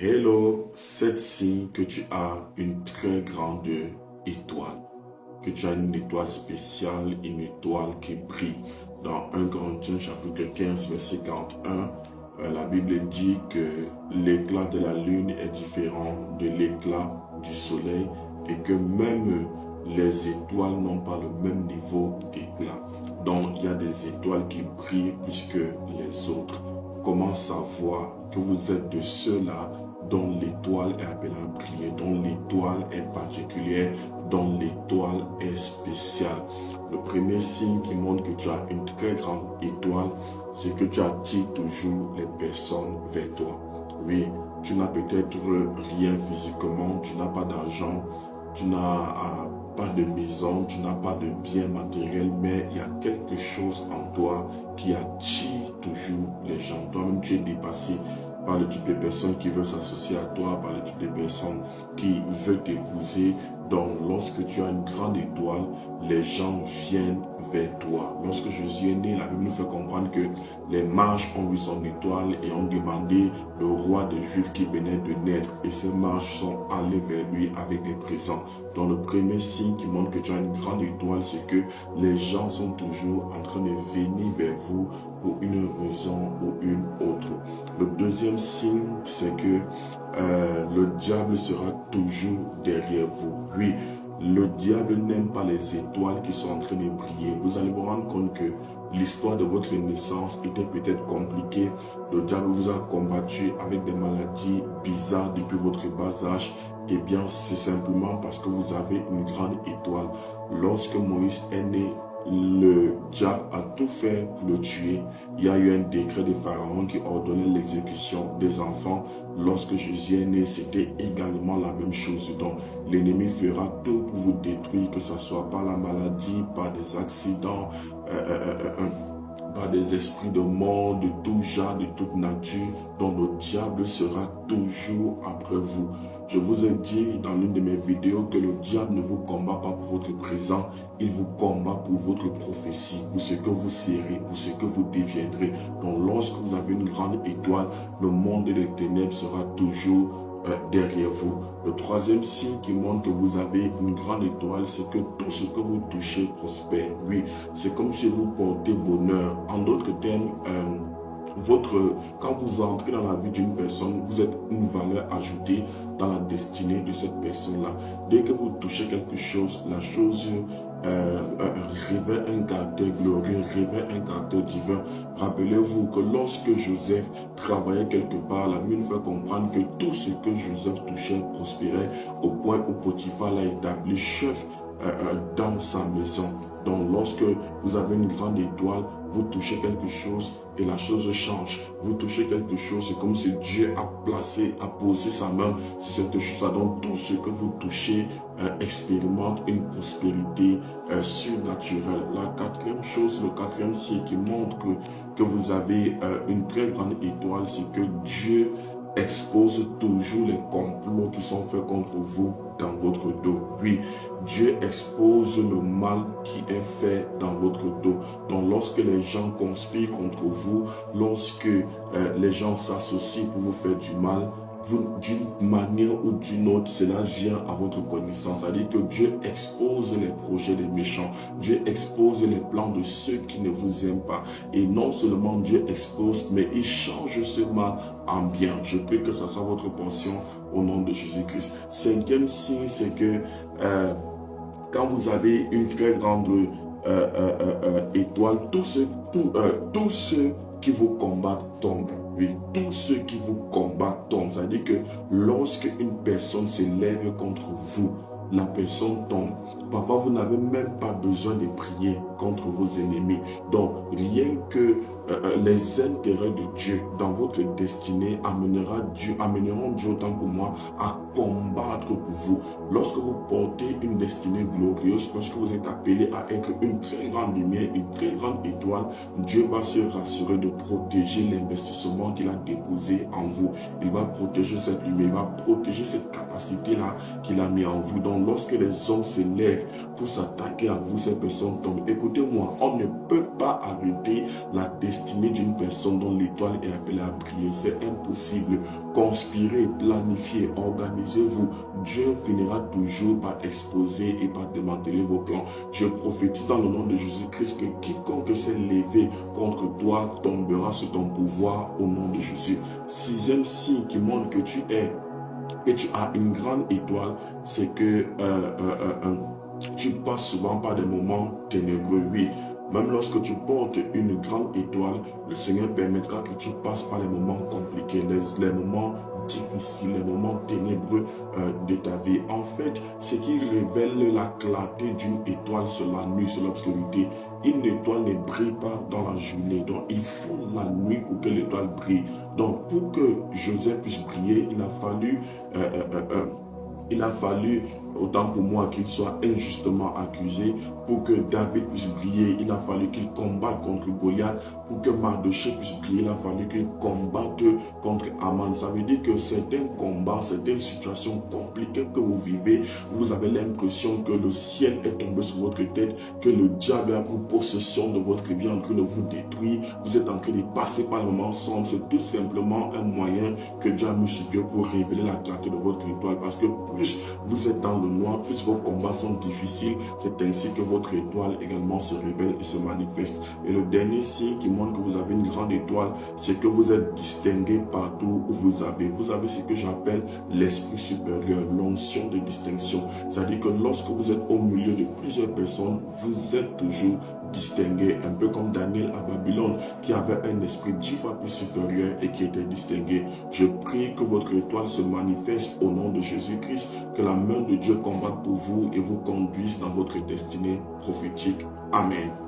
Hello, c'est signe que tu as une très grande étoile, que tu as une étoile spéciale, une étoile qui brille. Dans 1 Corinthiens chapitre 15, verset 41, la Bible dit que l'éclat de la lune est différent de l'éclat du soleil et que même les étoiles n'ont pas le même niveau d'éclat. Donc, il y a des étoiles qui brillent plus que les autres. Comment savoir que vous êtes de ceux-là dont l'étoile est appelée à briller, dont l'étoile est particulière, dont l'étoile est spéciale? Le premier signe qui montre que tu as une très grande étoile, c'est que tu attires toujours les personnes vers toi. Oui, tu n'as peut-être rien physiquement, tu n'as pas d'argent, tu n'as pas de maison, tu n'as pas de biens matériels, mais il y a quelque chose en toi qui attire toujours les gens. Toi-même, tu es dépassé par le type de personnes qui veulent s'associer à toi, par le type de personnes qui veulent t'épouser. Donc, lorsque tu as une grande étoile, les gens viennent vers toi. Lorsque Jésus est né, la Bible nous fait comprendre que les mages ont vu son étoile et ont demandé le roi des Juifs qui venait de naître. Et ces mages sont allés vers lui avec des présents. Donc, le premier signe qui montre que tu as une grande étoile, c'est que les gens sont toujours en train de venir vers vous pour une raison ou une autre. Le deuxième signe, c'est que le diable sera toujours derrière vous. Oui, le diable n'aime pas les étoiles qui sont en train de briller. Vous allez vous rendre compte que l'histoire de votre naissance était peut-être compliquée. Le diable vous a combattu avec des maladies bizarres depuis votre bas âge. Eh bien, c'est simplement parce que vous avez une grande étoile. Lorsque Moïse est né, le diable a tout fait pour le tuer. Il y a eu un décret de Pharaon qui ordonnait l'exécution des enfants. Lorsque Jésus est né, c'était également la même chose. Donc, l'ennemi fera tout pour vous détruire, que ce soit par la maladie, par des accidents, par des esprits de mort, de tout genre, de toute nature, dont le diable sera toujours après vous. Je vous ai dit dans l'une de mes vidéos que le diable ne vous combat pas pour votre présent, il vous combat pour votre prophétie, pour ce que vous serez, pour ce que vous deviendrez. Donc lorsque vous avez une grande étoile, le monde des ténèbres sera toujours derrière vous. Le troisième signe qui montre que vous avez une grande étoile, c'est que tout ce que vous touchez prospère. Oui, c'est comme si vous portez bonheur. En d'autres termes, quand vous entrez dans la vie d'une personne, vous êtes une valeur ajoutée dans la destinée de cette personne-là. Dès que vous touchez quelque chose, la chose révèle un caractère glorieux, révèle un caractère divin. Rappelez-vous que lorsque Joseph travaillait quelque part, la Bible nous fait comprendre que tout ce que Joseph touchait prospérait au point où Potiphar l'a établi chef dans sa maison. Donc lorsque vous avez une grande étoile, vous touchez quelque chose et la chose change. Vous touchez quelque chose, c'est comme si Dieu a posé sa main sur cette chose-là. Donc tout ce que vous touchez expérimente une prospérité surnaturelle. La quatrième chose, le quatrième signe qui montre que vous avez une très grande étoile, c'est que Dieu expose toujours les complots qui sont faits contre vous dans votre dos. Oui, Dieu expose le mal qui est fait dans votre dos. Donc lorsque les gens conspirent contre vous, lorsque les gens s'associent pour vous faire du mal, d'une manière ou d'une autre, cela vient à votre connaissance. C'est-à-dire que Dieu expose les projets des méchants. Dieu expose les plans de ceux qui ne vous aiment pas. Et non seulement Dieu expose, mais il change ce mal en bien. Je prie que ça soit votre portion au nom de Jésus-Christ. Cinquième signe, c'est que quand vous avez une très grande étoile, tous ceux qui vous combattent tombent. Oui, tous ceux qui vous combattent tombent. C'est-à-dire que lorsque une personne s'élève contre vous, la personne tombe. Parfois, vous n'avez même pas besoin de prier contre vos ennemis. Donc, rien que les intérêts de Dieu dans votre destinée amèneront Dieu autant pour moi à combattre pour vous. Lorsque vous portez une destinée glorieuse, lorsque vous êtes appelé à être une très grande lumière, une très grande étoile, Dieu va se rassurer de protéger l'investissement qu'il a déposé en vous. Il va protéger cette lumière, il va protéger cette capacité-là qu'il a mis en vous. Donc, lorsque les hommes s'élèvent pour s'attaquer à vous, ces personnes tombent. Écoutez-moi, on ne peut pas arrêter la destinée destinée d'une personne dont l'étoile est appelée à briller. C'est impossible. Conspirez, planifiez, organisez-vous. Dieu finira toujours par exposer et par démanteler vos plans. Je prophétise dans le nom de Jésus-Christ que quiconque s'est levé contre toi tombera sous ton pouvoir au nom de Jésus. Sixième signe qui montre que tu as une grande étoile, c'est que tu passes souvent par des moments ténébreux. Oui, même lorsque tu portes une grande étoile, le Seigneur permettra que tu passes par les moments compliqués, les moments difficiles, les moments ténébreux de ta vie. En fait, ce qui révèle la clarté d'une étoile sur la nuit, sur l'obscurité. Une étoile ne brille pas dans la journée, donc il faut la nuit pour que l'étoile brille. Donc pour que Joseph puisse briller, il a fallu, autant pour moi, qu'il soit injustement accusé. Pour que David puisse briller, il a fallu qu'il combatte contre Goliath. Pour que Mardochée puisse briller, il a fallu qu'il combatte contre Aman. Ça veut dire que certains combats, certaines situations compliquées que vous vivez, vous avez l'impression que le ciel est tombé sur votre tête, que le diable a pris possession de votre vie, en train de vous détruire. Vous êtes en train de passer par un moment sombre. C'est tout simplement un moyen que Dieu a mis sur pied pour révéler la clarté de votre étoile. Parce que plus vous êtes dans le noir, plus vos combats sont difficiles. C'est ainsi que votre étoile également se révèle et se manifeste. Et le dernier signe qui montre que vous avez une grande étoile, c'est que vous êtes distingué partout où vous avez. Vous avez ce que j'appelle l'esprit supérieur, l'onction de distinction. C'est-à-dire que lorsque vous êtes au milieu de plusieurs personnes, vous êtes toujours distingué, un peu comme Daniel à Babylone qui avait un esprit 10 fois plus supérieur et qui était distingué. Je prie que votre étoile se manifeste au nom de Jésus-Christ, que la main de Dieu combatte pour vous et vous conduise dans votre destinée prophétique. Amen.